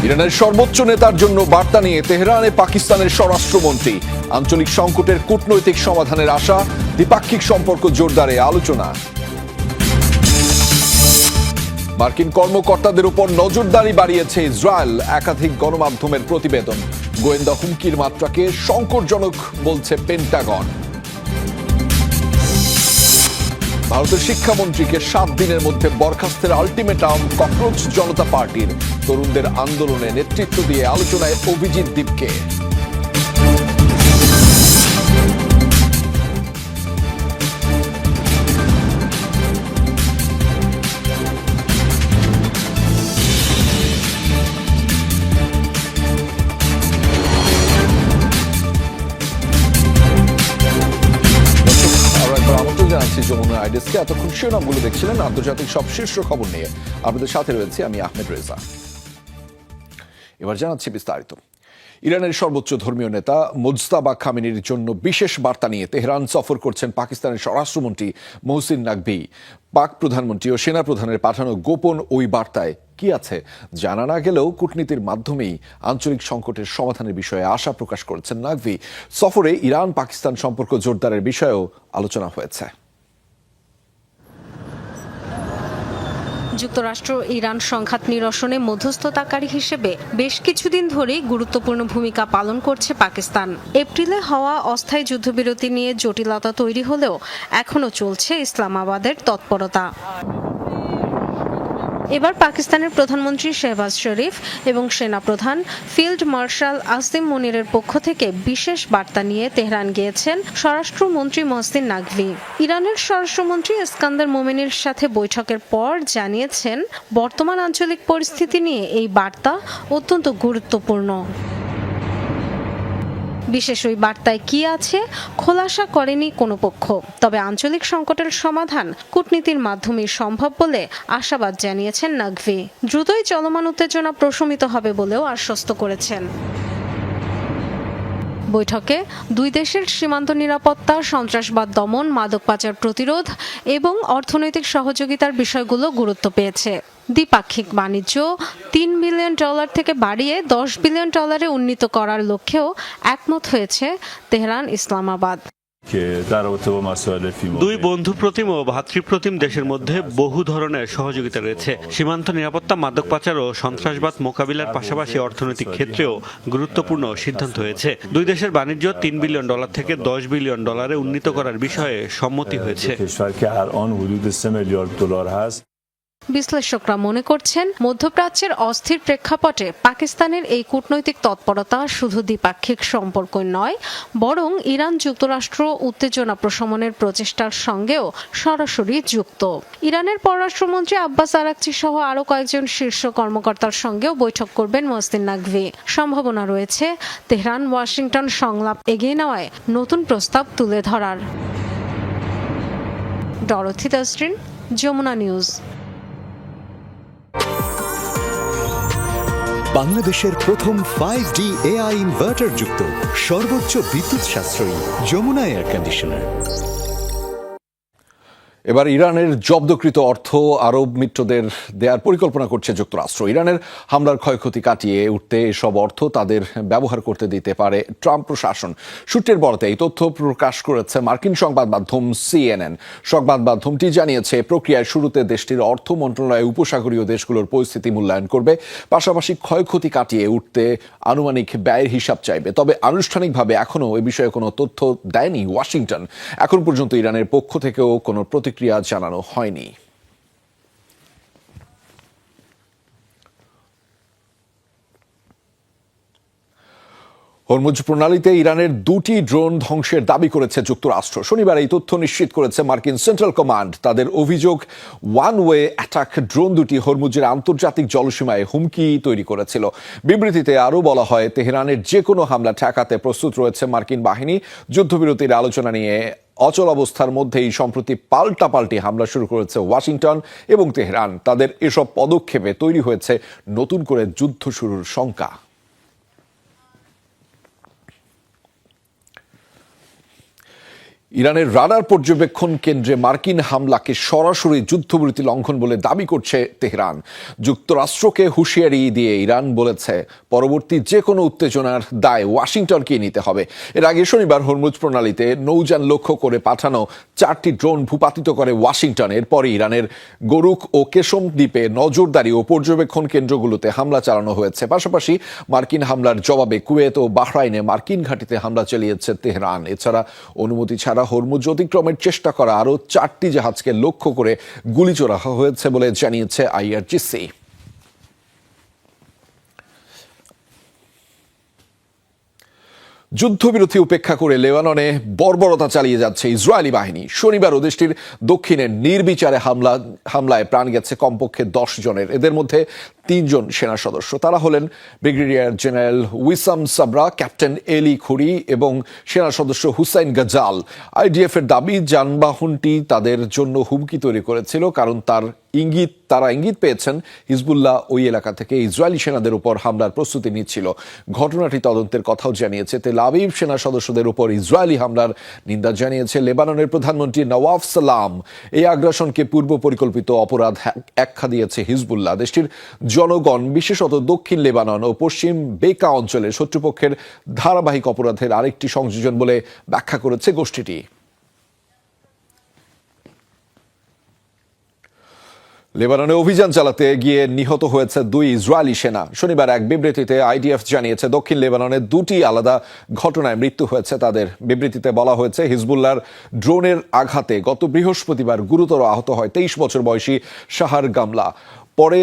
ইরানের সর্বোচ্চ নেতার জন্য বার্তা নিয়ে তেহরানে পাকিস্তানের স্বরাষ্ট্রমন্ত্রী। আঞ্চলিক সংকটের কূটনৈতিক সমাধানের আশা, দ্বিপাক্ষিক সম্পর্ক জোরদারে আলোচনা। মার্কিন কর্মকর্তাদের উপর নজরদারি বাড়িয়েছে ইসরায়েল, একাধিক গণমাধ্যমের প্রতিবেদন। গোয়েন্দা হুমকির মাত্রাকে সংকটজনক বলছে পেন্টাগন। ভারতের শিক্ষামন্ত্রীকে 7 দিনের মধ্যে বরখাস্তের আলটিমেটাম ককরোচ জনতা পার্টির। তরুণদের আন্দোলনে নেতৃত্ব দিয়ে আলোচনায় অভিজিৎ দীপকে। জানাচ্ছি যমুনা আইডেসকে। এতক্ষণ শিরোনামগুলো দেখছিলেন। আন্তর্জাতিক সব শীর্ষ খবর নিয়ে আপনাদের সাথে রয়েছে আমি আহমেদ রেজা। এবার জানাচ্ছি বিস্তারিত। ইরানের সর্বোচ্চ ধর্মীয় নেতা মুজতাবা খামেনির জন্য বিশেষ বার্তা নিয়ে তেহরান সফর করছেন পাকিস্তানের স্বরাষ্ট্রমন্ত্রী মোহসিন নাকভি। পাক প্রধানমন্ত্রী ও সেনাপ্রধানের পাঠানো গোপন ওই বার্তায় কি আছে জানা না গেলেও কূটনীতির মাধ্যমেই আঞ্চলিক সংকটের সমাধানের বিষয়ে আশা প্রকাশ করেছেন নাকভি। সফরে ইরান পাকিস্তান সম্পর্ক জোরদারের বিষয়েও আলোচনা হয়েছে। যুক্তরাষ্ট্র ইরান সংঘাত নিরসনে মধ্যস্থতাকারী হিসেবে বেশ কিছুদিন ধরেই গুরুত্বপূর্ণ ভূমিকা পালন করছে পাকিস্তান। এপ্রিলে হওয়া অস্থায়ী যুদ্ধবিরতি নিয়ে জটিলতা তৈরি হলেও এখনও চলছে ইসলামাবাদের তৎপরতা। এবার পাকিস্তানের প্রধানমন্ত্রী শেহবাজ শরীফ এবং সেনাপ্রধান ফিল্ড মার্শাল আসিম মুনিরের পক্ষ থেকে বিশেষ বার্তা নিয়ে তেহরান গিয়েছেন স্বরাষ্ট্রমন্ত্রী মোহসিন নাকভি। ইরানের স্বরাষ্ট্রমন্ত্রী ইস্কান্দার মোমেনির সাথে বৈঠকের পর জানিয়েছেন, বর্তমান আঞ্চলিক পরিস্থিতি নিয়ে এই বার্তা অত্যন্ত গুরুত্বপূর্ণ। বিশেষ ওই বার্তায় কি আছে খোলাসা করেনি কোনো পক্ষ, তবে আঞ্চলিক সংকটের সমাধান কূটনীতির মাধ্যমেই সম্ভব বলে আশাবাদ জানিয়েছেন নাকভি। দ্রুতই চলমান উত্তেজনা প্রশমিত হবে বলেও আশ্বস্ত করেছেন। বৈঠকে দুই দেশের সীমান্ত নিরাপত্তা, সন্ত্রাসবাদ দমন, মাদক পাচার প্রতিরোধ এবং অর্থনৈতিক সহযোগিতার বিষয়গুলো গুরুত্ব পেয়েছে। দ্বিপাক্ষিক বাণিজ্য $3 বিলিয়ন থেকে বাড়িয়ে $10 বিলিয়ন উন্নীত করার লক্ষ্যেও একমত হয়েছে তেহরান ইসলামাবাদ। দুই বন্ধুপ্রতিম ও ভাতৃপ্রতিম দেশের মধ্যে বহু ধরনের সহযোগিতা রয়েছে। সীমান্ত নিরাপত্তা, মাদক পাচার ও সন্ত্রাসবাদ মোকাবিলার পাশাপাশি অর্থনৈতিক ক্ষেত্রেও গুরুত্বপূর্ণ সিদ্ধান্ত হয়েছে। দুই দেশের বাণিজ্য $3 বিলিয়ন থেকে $10 বিলিয়ন উন্নীত করার বিষয়ে সম্মতি হয়েছে। বিশ্লেষকরা মনে করছেন, মধ্যপ্রাচ্যের অস্থির প্রেক্ষাপটে পাকিস্তানের এই কূটনৈতিক তৎপরতা শুধু দ্বিপাক্ষিক সম্পর্ক নয়, বরং ইরান যুক্তরাষ্ট্র উত্তেজনা প্রশমনের প্রচেষ্টার সঙ্গেও সরাসরি যুক্ত। ইরানের পররাষ্ট্রমন্ত্রী আব্বাস আরাকচি সহ আরও কয়েকজন শীর্ষ কর্মকর্তার সঙ্গেও বৈঠক করবেন মোহসিন নাকভি। সম্ভাবনা রয়েছে তেহরান ওয়াশিংটন সংলাপ এগিয়ে নেওয়ায় নতুন প্রস্তাব তুলে ধরার। Dorothy Tasrin, Jamuna news. বাংলাদেশের প্রথম 5D AI ইনভার্টার যুক্ত সর্বোচ্চ বিদ্যুৎ সাশ্রয়ী যমুনা এয়ার কন্ডিশনার। এবার ইরানের জব্দকৃত অর্থ আরব মিত্রদের দেওয়ার পরিকল্পনা করছে যুক্তরাষ্ট্র। ইরানের হামলার ক্ষয়ক্ষতি কাটিয়ে উঠতে এসব অর্থ তাদের ব্যবহার করতে দিতে পারে ট্রাম্প প্রশাসন। সূত্রের বরাতে এই তথ্য প্রকাশ করেছে মার্কিন সংবাদ মাধ্যম CNN। সংবাদ মাধ্যমটি জানিয়েছে, প্রক্রিয়ার শুরুতে দেশটির অর্থ মন্ত্রণালয় উপসাগরীয় দেশগুলোর পরিস্থিতি মূল্যায়ন করবে, পাশাপাশি ক্ষয়ক্ষতি কাটিয়ে উঠতে আনুমানিক ব্যয়ের হিসাব চাইবে। তবে আনুষ্ঠানিকভাবে এখনও এ বিষয়ে কোনো তথ্য দেয়নি ওয়াশিংটন। এখন পর্যন্ত ইরানের পক্ষ থেকেও কোনো প্রতিক্রিয়া জানানো হয়নি। হরমুজ প্রণালীতে ইরানের 2টি ড্রোন ধ্বংসের দাবি করেছে যুক্তরাষ্ট্র। শনিবার এই তথ্য নিশ্চিত করেছে মার্কিন সেন্ট্রাল কমান্ড। তাদের অভিযোগ, ওয়ান ওয়ে অ্যাটাক ড্রোন দুটি হরমুজের আন্তর্জাতিক জলসীমায় হুমকি তৈরি করেছিল। বিবৃতিতে আরও বলা হয়, তেহরানের যে কোনো হামলা ঠেকাতে প্রস্তুত রয়েছে মার্কিন বাহিনী। যুদ্ধবিরতির আলোচনা নিয়ে অচল অবস্থার মধ্যেই সম্প্রতি পাল্টাপাল্টি হামলা শুরু করেছে ওয়াশিংটন এবং তেহরান। তাদের এসব পদক্ষেপে তৈরি হয়েছে নতুন করে যুদ্ধ শুরুর শঙ্কা। ইরানের রাডার পর্যবেক্ষণ কেন্দ্রে মার্কিন হামলাকে সরাসরি যুদ্ধবিরতি লঙ্ঘন বলে দাবি করছে তেহরান। যুক্তরাষ্ট্রকে হুঁশিয়ারি দিয়ে ইরান বলেছে পরবর্তী যে কোনো উত্তেজনার দায় ওয়াশিংটনকে নিতে হবে। এর আগে শনিবার হরমুজ প্রণালীতে নৌযান লক্ষ্য করে পাঠানো 4টি ড্রোন ভূপাতিত করে ওয়াশিংটন। এরপরে ইরানের গরুক ও কেশম দ্বীপে নজরদারি ও পর্যবেক্ষণ কেন্দ্রগুলোতে হামলা চালানো হয়েছে। পাশাপাশি মার্কিন হামলার জবাবে কুয়েত ও বাহরাইনে মার্কিন ঘাঁটিতে হামলা চালিয়েছে তেহরান। এছাড়া অনুমতি ছাড়া হরমুজ অতিক্রমের চেষ্টা করা আরও 4টি জাহাজকে লক্ষ্য করে গুলি ছোড়া হয়েছে বলে জানিয়েছে আইআরজিসি। যুদ্ধবিরতি উপেক্ষা করে লেবাননে বর্বরতা চালিয়ে যাচ্ছে ইসরায়েলি বাহিনী। শনিবার দেশটির দক্ষিণে নির্বিচারে হামলায় প্রাণ গেছে কমপক্ষে 10 জনের। এদের মধ্যে 3 জন সেনা সদস্য। তারা হলেন ব্রিগেডিয়ার জেনারেল উইসাম সাবরা, ক্যাপ্টেন এলি খুরি এবং সেনা সদস্য হুসাইন গাজাল। আইডিএফ এর দাবি যানবাহনটি তাদের জন্য হুমকি তৈরি করেছিল, কারণ তারা ইঙ্গিত পেয়েছেন হিজবুল্লাহ ওই এলাকা থেকে ইসরায়েলি সেনাদের উপর হামলার প্রস্তুতি নিচ্ছিল। ঘটনাটি তদন্তের কথাও জানিয়েছে তেল আবিব। সেনা সদস্যদের উপর ইসরায়েলি হামলার নিন্দা জানিয়েছে লেবাননের প্রধানমন্ত্রী নওয়াফ সালাম। এই আগ্রাসনকে পূর্ব পরিকল্পিত অপরাধ আখ্যা দিয়েছে হিজবুল্লাহ। দেশটির জনগণ, বিশেষত দক্ষিণ লেবানন ও পশ্চিম বেকা অঞ্চলে শত্রুপক্ষের ধারাবাহিক অপরাধের আরেকটি সংযোজন বলে ব্যাখ্যা করেছে গোষ্ঠীটি। লেবাননে অভিযান চালাতে গিয়ে নিহত হয়েছে 2 ইসরায়েলি সেনা। শনিবার এক বিবৃতিতে আইডিএফ জানিয়েছে দক্ষিণ লেবাননে 2টি আলাদা ঘটনায় মৃত্যু হয়েছে তাদের। বিবৃতিতে বলা হয়েছে হিজবুল্লাহর ড্রোনের আঘাতে গত বৃহস্পতিবার গুরুতর আহত হয় 23 বছর বয়সী শাহার গামলা। পরে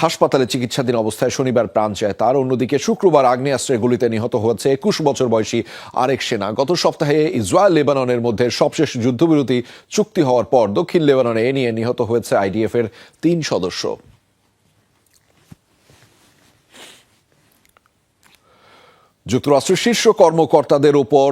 হাসপাতালে চিকিৎসাধীন অবস্থায় শনিবার প্রাণ যায় তার। অন্যদিকে শুক্রবার আগ্নেয়াস্ত্রের গুলিতে নিহত হয়েছে 21 বছর বয়সী আরেক সেনা। গত সপ্তাহে ইসরায়েল লেবাননের মধ্যে সবশেষ যুদ্ধবিরতি চুক্তি হওয়ার পর দক্ষিণ লেবাননে এ নিয়ে নিহত হয়েছে আইডিএফ এর 3 সদস্য। যুক্তরাষ্ট্রের শীর্ষ কর্মকর্তাদের উপর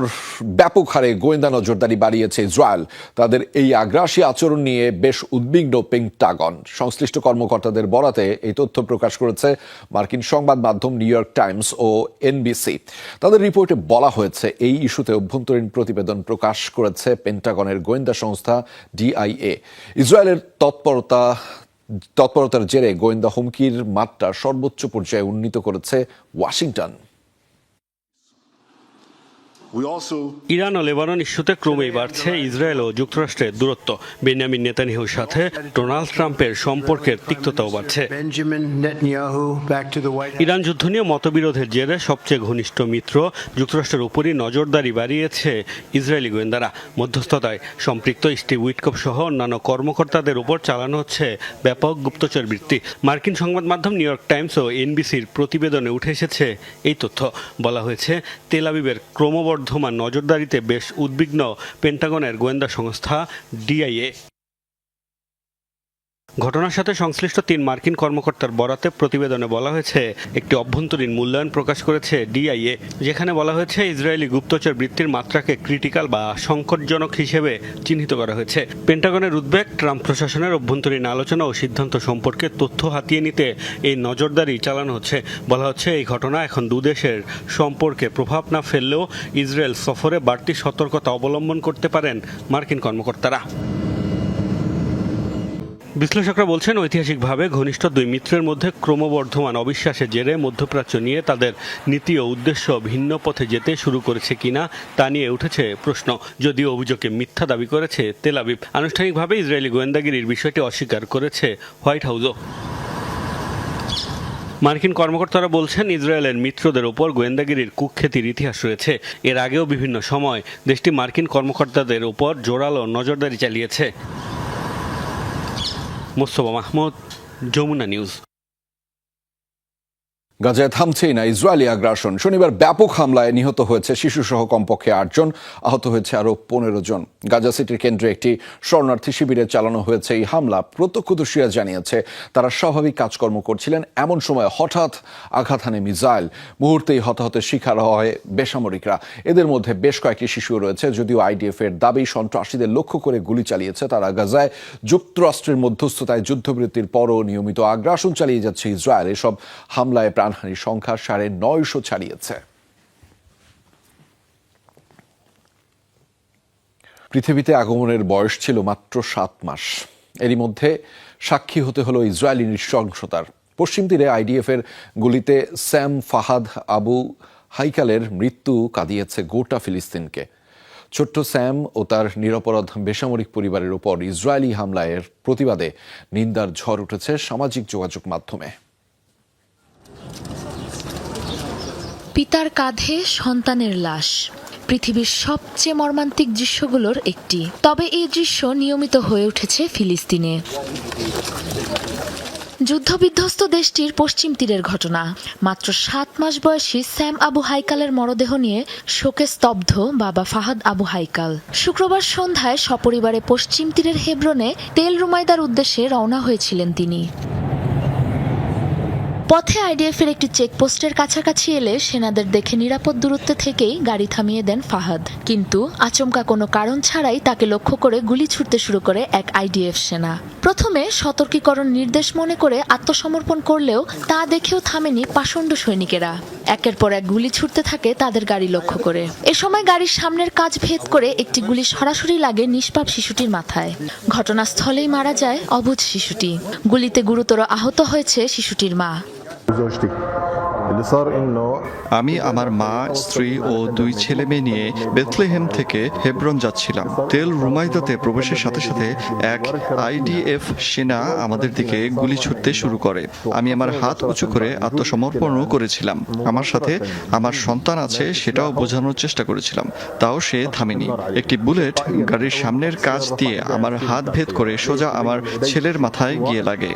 ব্যাপক হারে গোয়েন্দা নজরদারি বাড়িয়েছে ইসরায়েল। তাদের এই আগ্রাসী আচরণ নিয়ে বেশ উদ্বিগ্ন পেন্টাগন। সংশ্লিষ্ট কর্মকর্তাদের বরাতে এই তথ্য প্রকাশ করেছে মার্কিন সংবাদ মাধ্যম নিউ ইয়র্ক টাইমস ও এনবিসি। তাদের রিপোর্টে বলা হয়েছে এই ইস্যুতে অভ্যন্তরীণ প্রতিবেদন প্রকাশ করেছে পেন্টাগনের গোয়েন্দা সংস্থা ডিআইএ। ইসরায়েলের তৎপরতার জেরে গোয়েন্দা হুমকির মাত্রা সর্বোচ্চ পর্যায়ে উন্নীত করেছে ওয়াশিংটন। ইরান ও লেবানন ইস্যুতে ক্রমেই বাড়ছে ইসরায়েল ও যুক্তরাষ্ট্রের দূরত্ব। বেনিয়ামিন নেতানিয়াহুর সাথে ডোনাল্ড ট্রাম্পের সম্পর্কের তিক্ততাও বাড়ছে। ইরান যুদ্ধ নিয়ে মতবিরোধের জেরে সবচেয়ে ঘনিষ্ঠ মিত্র যুক্তরাষ্ট্রের উপরই নজরদারি বাড়িয়েছে ইসরায়েলি গোয়েন্দারা। মধ্যস্থতায় সম্পৃক্ত স্টিভ উইটকফ সহ অন্যান্য কর্মকর্তাদের উপর চালানো হচ্ছে ব্যাপক গুপ্তচর বৃত্তি। মার্কিন সংবাদ মাধ্যম নিউ ইয়র্ক টাইমস ও এনবিসির প্রতিবেদনে উঠে এসেছে এই তথ্য। বলা হয়েছে তেল আবিবের ক্রমবর্ধমান নজরদারিতে বেশ উদ্বিগ্ন পেন্টাগনের গোয়েন্দা সংস্থা ডিআইএ। ঘটনার সাথে সংশ্লিষ্ট 3 মার্কিন কর্মকর্তার বরাতে প্রতিবেদনে বলা হয়েছে একটি অভ্যন্তরীণ মূল্যায়ন প্রকাশ করেছে ডিআইএ, যেখানে বলা হয়েছে ইসরায়েলি গুপ্তচর বৃত্তির মাত্রাকে ক্রিটিক্যাল বা সংকটজনক হিসেবে চিহ্নিত করা হয়েছে। পেন্টাগনের উদ্বেগ, ট্রাম্প প্রশাসনের অভ্যন্তরীণ আলোচনা ও সিদ্ধান্ত সম্পর্কে তথ্য হাতিয়ে নিতে এই নজরদারি চালানো হচ্ছে। বলা হচ্ছে এই ঘটনা এখন দুদেশের সম্পর্কে প্রভাব না ফেললেও ইসরায়েল সফরে বাড়তি সতর্কতা অবলম্বন করতে পারেন মার্কিন কর্মকর্তারা। বিশ্লেষকরা বলছেন ঐতিহাসিকভাবে ঘনিষ্ঠ 2 মিত্রের মধ্যে ক্রমবর্ধমান অবিশ্বাসের জেরে মধ্যপ্রাচ্য নিয়ে তাদের নীতি ও উদ্দেশ্য ভিন্ন পথে যেতে শুরু করেছে কিনা তা নিয়ে উঠেছে প্রশ্ন। যদিও অভিযোগে মিথ্যা দাবি করেছে তেল আবিব। আনুষ্ঠানিকভাবে ইসরায়েলি গোয়েন্দাগিরির বিষয়টি অস্বীকার করেছে হোয়াইট হাউসও। মার্কিন কর্মকর্তারা বলছেন ইসরায়েলের মিত্রদের ওপর গোয়েন্দাগিরির কুখ্যাতির ইতিহাস রয়েছে। এর আগেও বিভিন্ন সময় দেশটি মার্কিন কর্মকর্তাদের ওপর জোরালো নজরদারি চালিয়েছে। মোস্তফা মাহমুদ, যমুনা নিউজ। গাজায় থামছেই না ইসরায়েলি আগ্রাসন। শনিবার ব্যাপক হামলায় নিহত হয়েছে শিশুসহ কমপক্ষে 8 জন, আহত হয়েছে আরও 15 জন। গাজা সিটির কেন্দ্রে একটি শরণার্থী শিবিরে চালানো হয়েছে এই হামলা। প্রত্যক্ষদর্শীরা জানিয়েছে তারা স্বাভাবিক কাজকর্ম করছিলেন, এমন সময় হঠাৎ আঘাত হানে মিসাইল। মুহূর্তেই হতাহতের শিকার হয় বেসামরিকরা। এদের মধ্যে বেশ কয়েকটি শিশু রয়েছে। যদিও আইডিএফ এর দাবি সন্ত্রাসীদের লক্ষ্য করে গুলি চালিয়েছে তারা। গাজায় যুক্তরাষ্ট্রের মধ্যস্থতায় যুদ্ধবিরতির পরও নিয়মিত আগ্রাসন চালিয়ে যাচ্ছে ইসরায়েল। এসব হামলায় প্রাণহানির সংখ্যা 950 ছাড়িয়েছে। পৃথিবীতে আগমনের বয়স ছিল মাত্র 7 মাস। এরই মধ্যে সাক্ষী হতে হলো ইসরায়েলি নৃশংসতার। পশ্চিম তীরে আইডিএফ এর গুলিতে স্যাম ফাহাদ আবু হাইকালের মৃত্যু কাঁদিয়েছে গোটা ফিলিস্তিনকে। ছোট্ট স্যাম ও তার নিরপরাধ বেসামরিক পরিবারের উপর ইসরায়েলি হামলার প্রতিবাদে নিন্দার ঝড় উঠেছে সামাজিক যোগাযোগ মাধ্যমে। পিতার কাঁধে সন্তানের লাশ, পৃথিবীর সবচেয়ে মর্মান্তিক দৃশ্যগুলোর একটি। তবে এই দৃশ্য নিয়মিত হয়ে উঠেছে ফিলিস্তিনে। যুদ্ধবিধ্বস্ত দেশটির পশ্চিম তীরের ঘটনা। মাত্র 7 মাস বয়সী স্যাম আবু হাইকালের মরদেহ নিয়ে শোকে স্তব্ধ বাবা ফাহাদ আবু হাইকাল। শুক্রবার সন্ধ্যায় সপরিবারে পশ্চিম তীরের হেব্রনে তেল রুমাইদার উদ্দেশ্যে রওনা হয়েছিলেন তিনি। পথে আইডিএফ এর একটি চেকপোস্টের কাছাকাছি এলে সেনাদের দেখে নিরাপদ দূরত্বে থেকেই গাড়ি থামিয়ে দেন ফাহাদ। কিন্তু আচমকা কোনো কারণ ছাড়াই তাকে লক্ষ্য করে গুলি ছুড়তে শুরু করে এক আইডিএফ সেনা। প্রথমে সতর্কীকরণ নির্দেশ মনে করে আত্মসমর্পণ করলেও তা দেখেও থামেনি পাষণ্ড সৈনিকেরা। একের পর এক গুলি ছুটতে থাকে তাদের গাড়ি লক্ষ্য করে। এ সময় গাড়ির সামনের কাচ ভেদ করে একটি গুলি সরাসরি লাগে নিষ্পাপ শিশুটির মাথায়। ঘটনাস্থলেই মারা যায় অবুঝ শিশুটি। গুলিতে গুরুতর আহত হয়েছে শিশুটির মা। আমি আমার মা, স্ত্রী ও 2 ছেলে মেয়ে নিয়ে বেথলেহেম থেকে হেব্রন যাচ্ছিলাম। তেল রুমাইদাতে প্রবেশের সাথে সাথে এক আইডিএফ সেনা আমাদের দিকে গুলি ছুটতে শুরু করে। আমি আমার হাত উঁচু করে আত্মসমর্পণও করেছিলাম। আমার সাথে আমার সন্তান আছে সেটাও বোঝানোর চেষ্টা করেছিলাম, তাও সে থামেনি। একটি বুলেট গাড়ির সামনের কাচ দিয়ে আমার হাত ভেদ করে সোজা আমার ছেলের মাথায় গিয়ে লাগে।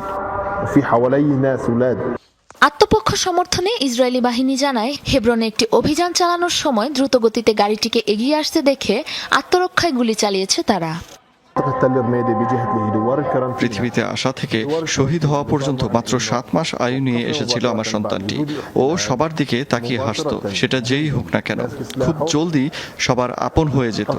আত্মপক্ষ সমর্থনে ইসরায়েলি বাহিনী জানায়, হেব্রনে একটি অভিযান চালানোর সময় দ্রুতগতিতে গাড়িটিকে এগিয়ে আসতে দেখে আত্মরক্ষায় গুলি চালিয়েছে তারা। পৃথিবীতে আসা থেকে শহীদ হওয়া পর্যন্ত মাত্র 7 মাস আয়ু নিয়ে এসেছিল আমার সন্তানটি। ও সবার দিকে তাকিয়ে হাসতো, সেটা যেই হোক না কেন। খুব জলদি সবার আপন হয়ে যেত।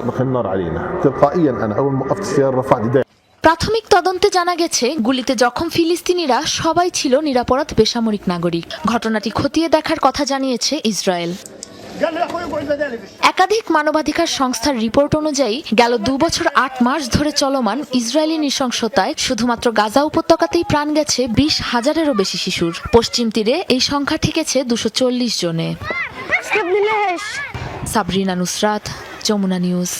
প্রাথমিক তদন্তে জানা গেছে, গুলিতে জখম ফিলিস্তিনিরা সবাই ছিল নিরাপরাধ বেসামরিক নাগরিক। ঘটনাটি খতিয়ে দেখার কথা জানিয়েছে ইসরায়েল। একাধিক মানবাধিকার সংস্থার রিপোর্ট অনুযায়ী গেল 2 বছর 8 মাস ধরে চলমান ইসরায়েলি নৃশংসতায় শুধুমাত্র গাজা উপত্যকাতেই প্রাণ গেছে 20,000-এরও বেশি শিশুর। পশ্চিম তীরে এই সংখ্যা ঠেকেছে 240 জনে। সাবরিনা নুসরাত, যমুনা নিউজ।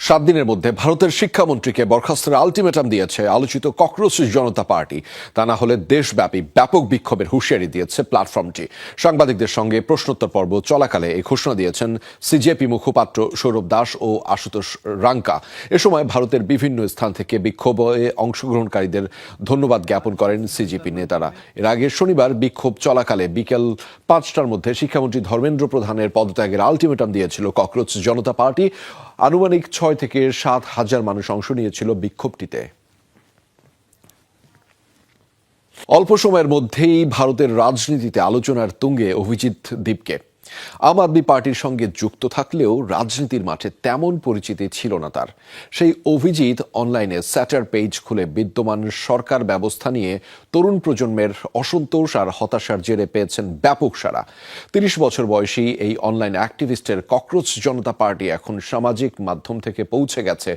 7 দিনের মধ্যে ভারতের শিক্ষামন্ত্রীকে বরখাস্তের আলটিমেটাম দিয়েছে আলোচিত ককরোচ জনতা পার্টি। তা না হলে দেশব্যাপী ব্যাপক বিক্ষোভের হুঁশিয়ারি দিয়েছে প্ল্যাটফর্মটি। সাংবাদিকদের সঙ্গে প্রশ্নোত্তর পর্ব চলাকালে এই ঘোষণা দিয়েছেন সিজেপি মুখপাত্র সৌরভ দাস ও আশুতোষ রাঙ্কা। এ সময় ভারতের বিভিন্ন স্থান থেকে বিক্ষোভে অংশগ্রহণকারীদের ধন্যবাদ জ্ঞাপন করেন সিজেপি নেতারা। এর আগে শনিবার বিক্ষোভ চলাকালে বিকেল 5টার মধ্যে শিক্ষামন্ত্রী ধর্মেন্দ্র প্রধানের পদত্যাগের আলটিমেটাম দিয়েছিল ককরোচ জনতা পার্টি। আনুমানিক 6 থেকে 7 হাজার মানুষ অংশ নিয়েছিল বিক্ষোভটিতে। অল্প সময়ের মধ্যেই ভারতের রাজনীতিতে আলোচনার তুঙ্গে অভিজিৎ দীপকে। আম আদমি পার্টির সঙ্গে যুক্ত থাকলেও রাজনীতির মাঠে তেমন পরিচিতি ছিল না তার। সেই অভিজিৎ অনলাইনে স্যাটার পেজ খুলে বিদ্যমান সরকার ব্যবস্থা নিয়ে তরুণ প্রজন্মের অসন্তোষ আর হতাশার জেরে পেয়েছেন ব্যাপক সাড়া। 30 বছর বয়সী এই অনলাইন অ্যাক্টিভিস্টের ককরোচ জনতা পার্টি এখন সামাজিক মাধ্যম থেকে পৌঁছে গেছে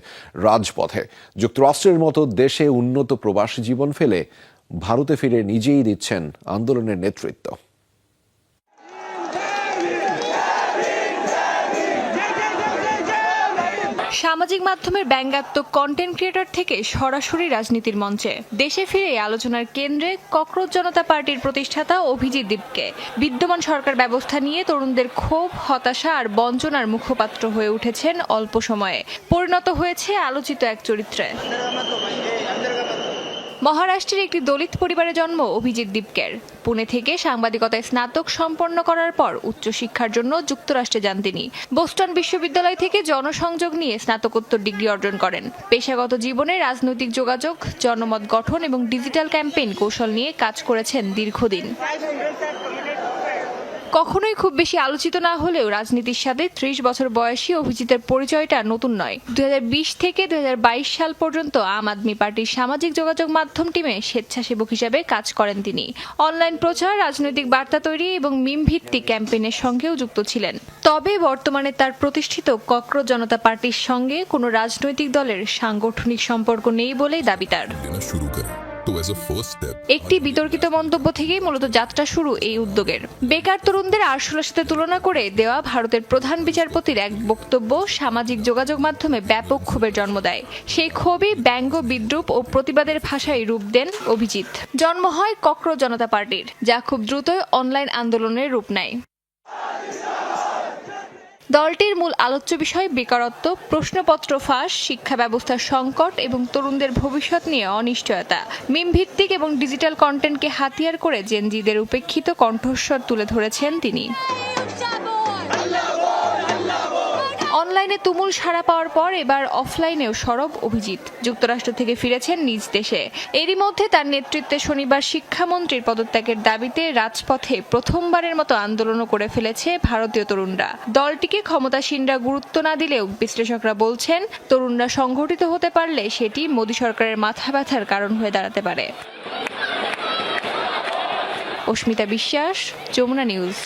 রাজপথে। যুক্তরাষ্ট্রের মতো দেশে উন্নত প্রবাসী জীবন ফেলে ভারতে ফিরে নিজেই দিচ্ছেন আন্দোলনের নেতৃত্ব। সামাজিক মাধ্যমের ব্যঙ্গাত্মক কন্টেন্ট ক্রিয়েটর থেকে সরাসরি রাজনীতির মঞ্চে দেশে ফিরে আলোচনার কেন্দ্রে ককরোচ জনতা পার্টির প্রতিষ্ঠাতা অভিজিৎ দীপকে। বিদ্যমান সরকার ব্যবস্থা নিয়ে তরুণদের ক্ষোভ, হতাশা আর বঞ্চনার মুখপাত্র হয়ে উঠেছেন অল্প সময়ে। পরিণত হয়েছে আলোচিত এক চরিত্রে। মহারাষ্ট্রের একটি দলিত পরিবারে জন্ম অভিজিৎ দীপকের। পুনে থেকে সাংবাদিকতায় স্নাতক সম্পন্ন করার পর উচ্চশিক্ষার জন্য যুক্তরাষ্ট্রে যান তিনি। বোস্টন বিশ্ববিদ্যালয় থেকে জনসংযোগ নিয়ে স্নাতকোত্তর ডিগ্রি অর্জন করেন। পেশাগত জীবনে রাজনৈতিক যোগাযোগ, জনমত গঠন এবং ডিজিটাল ক্যাম্পেইন কৌশল নিয়ে কাজ করেছেন দীর্ঘদিন। কখনোই খুব বেশি আলোচিত না হলেও রাজনীতির সাথে ৩০ বছর বয়সী অভিজিতের পরিচয়টা নতুন নয়। ২০২০ থেকে ২০২২ সাল পর্যন্ত আম আদমি পার্টির সামাজিক যোগাযোগ মাধ্যম টিমে স্বেচ্ছাসেবক হিসেবে কাজ করেন তিনি। অনলাইন প্রচার, রাজনৈতিক বার্তা তৈরি এবং মিম ভিত্তিক ক্যাম্পেইনের সঙ্গেও যুক্ত ছিলেন। তবে বর্তমানে তার প্রতিষ্ঠিত ককরোচ জনতা পার্টির সঙ্গে কোনো রাজনৈতিক দলের সাংগঠনিক সম্পর্ক নেই বলেই দাবি তার। একটি বিতর্কিত মন্তব্য থেকেই মূলত যাত্রা শুরু এই উদ্যোগের। বেকার তরুণদের আরশোলার সাথে তুলনা করে দেওয়া ভারতের প্রধান বিচারপতির এক বক্তব্য সামাজিক যোগাযোগ মাধ্যমে ব্যাপক ক্ষোভের জন্ম দেয়। সেই ক্ষোভই ব্যঙ্গ, বিদ্রূপ ও প্রতিবাদের ভাষায় রূপ দেন অভিজিৎ। জন্ম হয় ককরোচ জনতা পার্টির, যা খুব দ্রুতই অনলাইন আন্দোলনের রূপ নেয়। দলটির মূল আলোচ্য বিষয় বেকারত্ব, প্রশ্নপত্র ফাঁস, শিক্ষা ব্যবস্থার সংকট এবং তরুণদের ভবিষ্যৎ নিয়ে অনিশ্চয়তা। মিম ভিত্তিক এবং ডিজিটাল কন্টেন্টকে হাতিয়ার করে জেনজিদের উপেক্ষিত কণ্ঠস্বর তুলে ধরেছেন তিনি। অনলাইনে তুমুল সাড়া পাওয়ার পর এবার অফলাইনেও সরব অভিজিৎ। যুক্তরাষ্ট্র থেকে ফিরেছেন নিজ দেশে। এরই মধ্যে তার নেতৃত্বে শনিবার শিক্ষামন্ত্রীর পদত্যাগের দাবিতে রাজপথে প্রথমবারের মতো আন্দোলনও করে ফেলেছে ভারতীয় তরুণরা। দলটিকে ক্ষমতাসীনরা গুরুত্ব না দিলেও বিশ্লেষকরা বলছেন, তরুণরা সংগঠিত হতে পারলে সেটি মোদী সরকারের মাথা ব্যথার কারণ হয়ে দাঁড়াতে পারে। অস্মিতা বিশ্বাস, যমুনা নিউজ।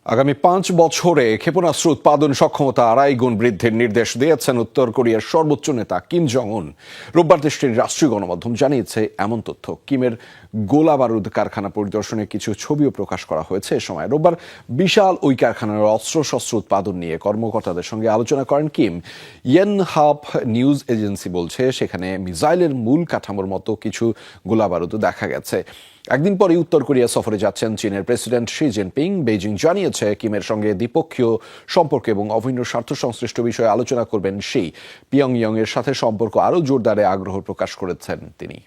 আগামী 5 বছরে ক্ষেপণাস্ত্র উৎপাদন সক্ষমতা 2.5 গুণ বৃদ্ধির নির্দেশ দিয়েছেন উত্তর কোরিয়ার সর্বোচ্চ নেতা কিম জং উন। রোববার দেশটির রাষ্ট্রীয় গণমাধ্যম জানিয়েছে এমন তথ্য। কিমের গোলা বারুদ কারখানা পরিদর্শনে কিছু ছবিও প্রকাশ করা হয়েছে। এ সময় রোববার বিশাল ওই কারখানার অস্ত্রশস্ত্র উৎপাদন নিয়ে কর্মকর্তাদের সঙ্গে আলোচনা করেন কিম। ইয়েনহাপ নিউজ এজেন্সি বলছে সেখানে মিসাইলের মূল কাঠামোর মতো কিছু গোলা বারুদ দেখা গেছে। একদিন পরে উত্তর কোরিয়া সফরে যাচ্ছেন চীনের প্রেসিডেন্ট শি জিনপিং। বেইজিং জানিয়েছে কিমের সঙ্গে দ্বিপক্ষীয় সম্পর্ক এবং অভিন্ন স্বার্থ সংশ্লিষ্ট বিষয়ে আলোচনা করবেন শি। পিয়ংইয়ং এর সাথে সম্পর্ক আরও জোরদারে আগ্রহ প্রকাশ করেছেন তিনি।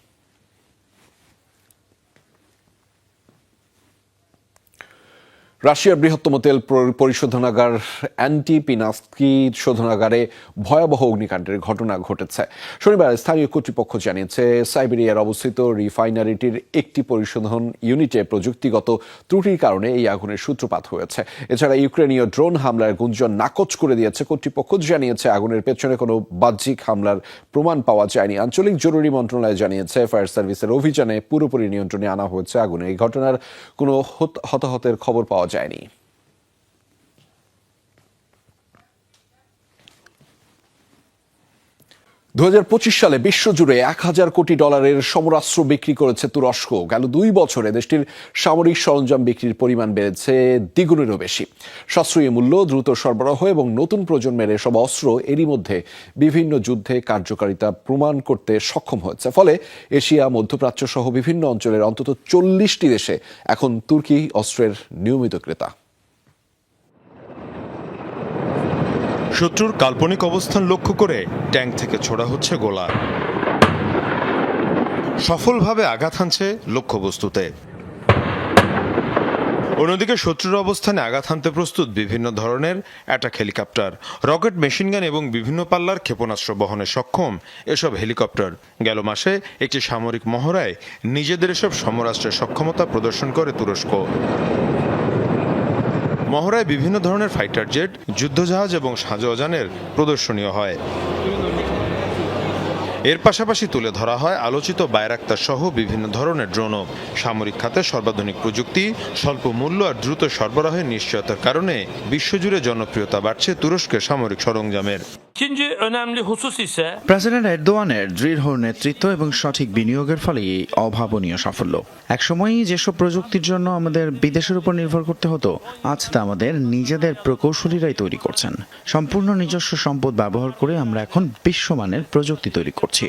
রাশিয়ার বৃহত্তম তেল পরিশোধনাগার অ্যান্টিপিনাস্কি শোধনাগারে ভয়াবহ অগ্নিকাণ্ডের ঘটনা ঘটেছে। শনিবার স্থানীয় কর্তৃপক্ষ জানিয়েছে সাইবেরিয়ার অবস্থিত রিফাইনারিটির একটি পরিশোধন ইউনিটে প্রযুক্তিগত ত্রুটির কারণে এই আগুনের সূত্রপাত হয়েছে। এছাড়া ইউক্রেনীয় ড্রোন হামলার গুঞ্জন নাকচ করে দিয়েছে কর্তৃপক্ষ। জানিয়েছে আগুনের পেছনে কোনো বাহ্যিক হামলার প্রমাণ পাওয়া যায়নি। আঞ্চলিক জরুরি মন্ত্রণালয় জানিয়েছে ফায়ার সার্ভিসের অভিযানে পুরোপুরি নিয়ন্ত্রণে আনা হয়েছে আগুনে। এই ঘটনার কোনো হতাহতের খবর পাওয়া যায়নি। 2025 সালে বিশ্বজুড়ে $1,000 কোটি সমরাস্ত্র বিক্রি করেছে তুরস্ক। গেল 2 বছরে দেশটির সামরিক সরঞ্জাম বিক্রির পরিমাণ বেড়েছে দ্বিগুণেরও বেশি। সাশ্রয়ী মূল্য, দ্রুত সরবরাহ এবং নতুন প্রজন্মের এসব অস্ত্র এরই মধ্যে বিভিন্ন যুদ্ধে কার্যকারিতা প্রমাণ করতে সক্ষম হয়েছে। ফলে এশিয়া, মধ্যপ্রাচ্য সহ বিভিন্ন অঞ্চলের অন্তত 40টি দেশে এখন তুর্কি অস্ত্রের নিয়মিত ক্রেতা। শত্রুর কাল্পনিক অবস্থান লক্ষ্য করে ট্যাঙ্ক থেকে ছোড়া হচ্ছে গোলা। সফলভাবে আঘাত হানছে লক্ষ্যবস্তুতে। অন্যদিকে শত্রুর অবস্থানে আঘাত হানতে প্রস্তুত বিভিন্ন ধরনের অ্যাটাক হেলিকপ্টার, রকেট, মেশিনগান এবং বিভিন্ন পাল্লার ক্ষেপণাস্ত্র বহনে সক্ষম এসব হেলিকপ্টার গেল মাসে একটি সামরিক মহড়ায় নিজেদের এসব সমরাস্ত্রের সক্ষমতা প্রদর্শন করে তুরস্ক। মহড়ায় বিভিন্ন ধরনের ফাইটার জেট, যুদ্ধজাহাজ এবং সাজোয়াজানের প্রদর্শনীয় হয়। এর পাশাপাশি তুলে ধরা হয় আলোচিত বায়রাক্তার সহ বিভিন্ন ধরনের ড্রোনও। সামরিক খাতে সর্বাধুনিক প্রযুক্তি, স্বল্প মূল্য আর দ্রুত সরবরাহের নিশ্চয়তার কারণে বিশ্বজুড়ে জনপ্রিয়তা বাড়ছে তুরস্কের সামরিক সরঞ্জামের। প্রেসিডেন্ট এরদোয়ানের দৃঢ় নেতৃত্ব এবং সঠিক বিনিয়োগের ফলে এই অভাবনীয় সাফল্য। একসময়ই যেসব প্রযুক্তির জন্য আমাদের বিদেশের উপর নির্ভর করতে হতো, আজ তা আমাদের নিজেদের প্রকৌশলীরাই তৈরি করছেন। সম্পূর্ণ নিজস্ব সম্পদ ব্যবহার করে আমরা এখন বিশ্বমানের প্রযুক্তি তৈরি করছি।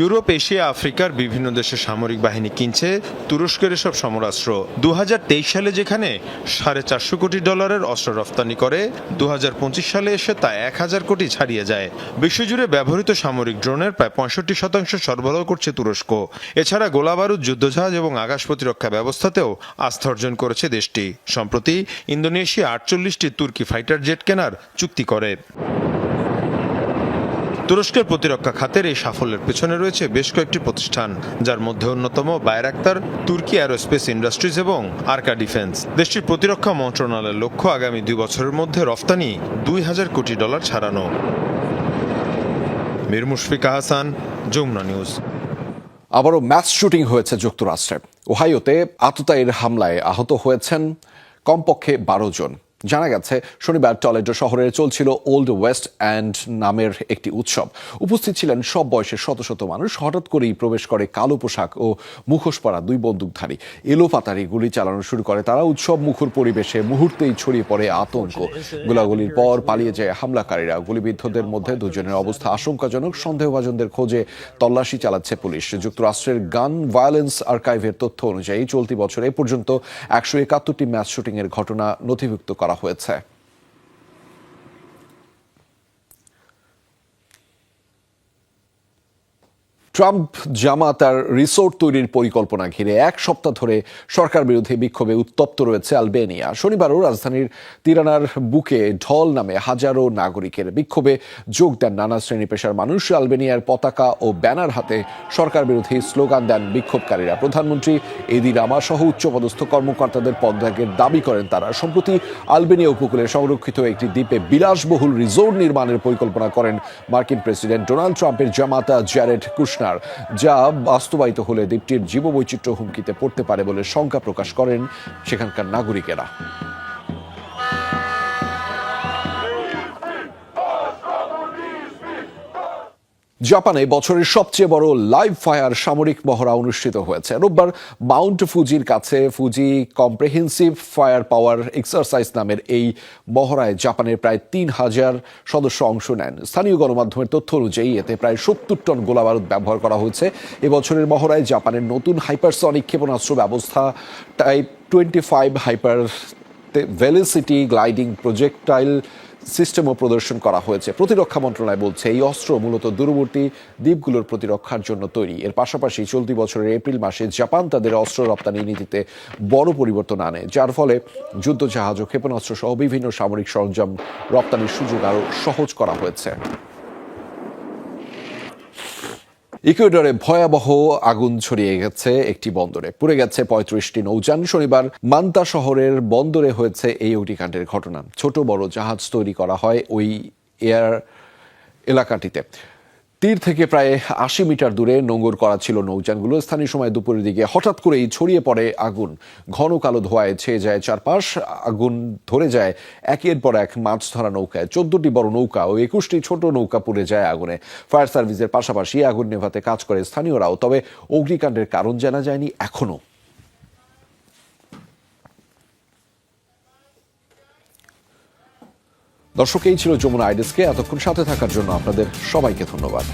ইউরোপ, এশিয়া, আফ্রিকার বিভিন্ন দেশের সামরিক বাহিনী কিনছে তুরস্কের এসব সমরাস্ত্র। 2023 সালে যেখানে $450 কোটি অস্ত্র রফতানি করে, 2025 সালে এসে তা 1000 কোটি ছাড়িয়ে যায়। বিশ্বজুড়ে ব্যবহৃত সামরিক ড্রোনের প্রায় 65% সরবরাহ করছে তুরস্ক। এছাড়া গোলাবারুদ, যুদ্ধজাহাজ এবং আকাশ প্রতিরক্ষা ব্যবস্থাতেও আস্থা অর্জন করেছে দেশটি। সম্প্রতি ইন্দোনেশিয়া 48টি তুর্কি ফাইটার জেট কেনার চুক্তি করে। তুরস্কের প্রতিরক্ষা খাতের এই সাফল্যের পেছনে রয়েছে বেশ কয়েকটি প্রতিষ্ঠান, যার মধ্যে অন্যতম বায়রাক্তার, তুর্কি অ্যারোস্পেস ইন্ডাস্ট্রিজ এবং আরকা ডিফেন্স। দেশটির প্রতিরক্ষা মন্ত্রণালয়ের লক্ষ্য আগামী 2 বছরের মধ্যে রফতানি $2,000 কোটি ছাড়ানো। মীর মুশফিকা হাসান, যমুনা নিউজ। আবারও ম্যাস শুটিং হয়েছে যুক্তরাষ্ট্রে। ওহাইওতে আততায়ীর হামলায় আহত হয়েছেন কমপক্ষে 12 জন। জানা গেছে শনিবার টলেডো শহরে চলছিল ওল্ড ওয়েস্ট এন্ড নামের একটি উৎসব। উপস্থিত ছিলেন সব বয়সের শত শত মানুষ। হঠাৎ করেই প্রবেশ করে কালো পোশাক ও মুখোশ পরা 2 বন্দুকধারী। এলোপাতাড়ি গুলি চালানো শুরু করে তারা। উৎসব মুখর পরিবেশে মুহূর্তেই ছড়িয়ে পড়ে আতঙ্ক। গোলাগুলির পর পালিয়ে যায় হামলাকারীরা। গুলিবিদ্ধদের মধ্যে 2 জনের অবস্থা আশঙ্কাজনক। সন্দেহভাজনদের খোঁজে তল্লাশি চালাচ্ছে পুলিশ। যুক্তরাষ্ট্রের গান ভায়োলেন্স আর্কাইভের তথ্য অনুযায়ী চলতি বছর এ পর্যন্ত 171টি ম্যাস শুটিং এর ঘটনা নথিভুক্ত করা হয়েছে। ট্রাম্প জামাত আর রিসোর্ট তৈরির পরিকল্পনা ঘিরে 1 সপ্তাহ ধরে সরকার বিরোধী বিক্ষোভে উত্তপ্ত রয়েছে আলবেনিয়া। শনিবারও রাজধানীর তিরানার বুকে ঢল নামে হাজারো নাগরিকের। বিক্ষোভে যোগ দেন নানা শ্রেণী পেশার মানুষ। আলবেনিয়ার পতাকা ও ব্যানার হাতে সরকার বিরোধী স্লোগান দেন বিক্ষোভকারীরা। প্রধানমন্ত্রী এদি রামা সহ উচ্চপদস্থ কর্মকর্তাদের পদত্যাগের দাবি করেন তারা। সম্প্রতি আলবেনিয়া উপকূলে সংরক্ষিত একটি দ্বীপে বিলাসবহুল রিসোর্ট নির্মাণের পরিকল্পনা করেন মার্কিন প্রেসিডেন্ট ডোনাল্ড ট্রাম্পের জামাতা জ্যারেড কুশনার, যা বাস্তবায়িত হলে দ্বীপটির জীববৈচিত্র্য হুমকিতে পড়তে পারে বলে শঙ্কা প্রকাশ করেন সেখানকার নাগরিকেরা। জাপানে বছরের সবচেয়ে বড় লাইভ ফায়ার সামরিক মহড়া অনুষ্ঠিত হয়েছে রোববার মাউন্ট ফুজির কাছে। ফুজি কম্প্রেহেন্সিভ ফায়ার পাওয়ার এক্সারসাইজ নামের এই মহড়ায় জাপানের প্রায় 3,000 সদস্য অংশ নেন। স্থানীয় গণমাধ্যমের তথ্য অনুযায়ী এতে প্রায় 70 টন গোলাবারুদ ব্যবহার করা হয়েছে। এবছরের মহড়ায় জাপানের নতুন হাইপারসনিক ক্ষেপণাস্ত্র ব্যবস্থা type 25 hyper velocity gliding projectile সিস্টেমও প্রদর্শন করা হয়েছে। প্রতিরক্ষা মন্ত্রণালয় বলছে এই অস্ত্র মূলত দূরবর্তী দ্বীপগুলোর প্রতিরক্ষার জন্য তৈরি। এর পাশাপাশি চলতি বছরের এপ্রিল মাসে জাপান তাদের অস্ত্র রপ্তানি নীতিতে বড় পরিবর্তন আনে, যার ফলে যুদ্ধজাহাজ ও ক্ষেপণাস্ত্র সহ বিভিন্ন সামরিক সরঞ্জাম রপ্তানির সুযোগ আরও সহজ করা হয়েছে। ইকুয়েডরে ভয়াবহ আগুন ছড়িয়ে গেছে একটি বন্দরে। পুড়ে গেছে 35টি নৌযান। শনিবার মান্তা শহরের বন্দরে হয়েছে এই অগ্নিকাণ্ডের ঘটনা। ছোট বড় জাহাজ তৈরি করা হয় ওই এয়ার এলাকাটিতে। তীর থেকে প্রায় 80 মিটার দূরে নোঙর করা ছিল নৌযানগুলো। স্থানীয় সময় দুপুরের দিকে হঠাৎ করেই ছড়িয়ে পড়ে আগুন। ঘন কালো ধোঁয়ায় ছেয়ে যায় চারপাশ। আগুন ধরে যায় একের পর এক মাছ ধরা নৌকায়। 14টি বড় নৌকা ও 21টি ছোট নৌকা পুড়ে যায় আগুনে। ফায়ার সার্ভিসের পাশাপাশি আগুন নেভাতে কাজ করে স্থানীয়রাও। তবে অগ্নিকাণ্ডের কারণ জানা যায়নি এখনো। দর্শক, এই ছিল যমুনা আইডেস্কে। এতক্ষণ সাথে থাকার জন্য আপনাদের সবাইকে ধন্যবাদ।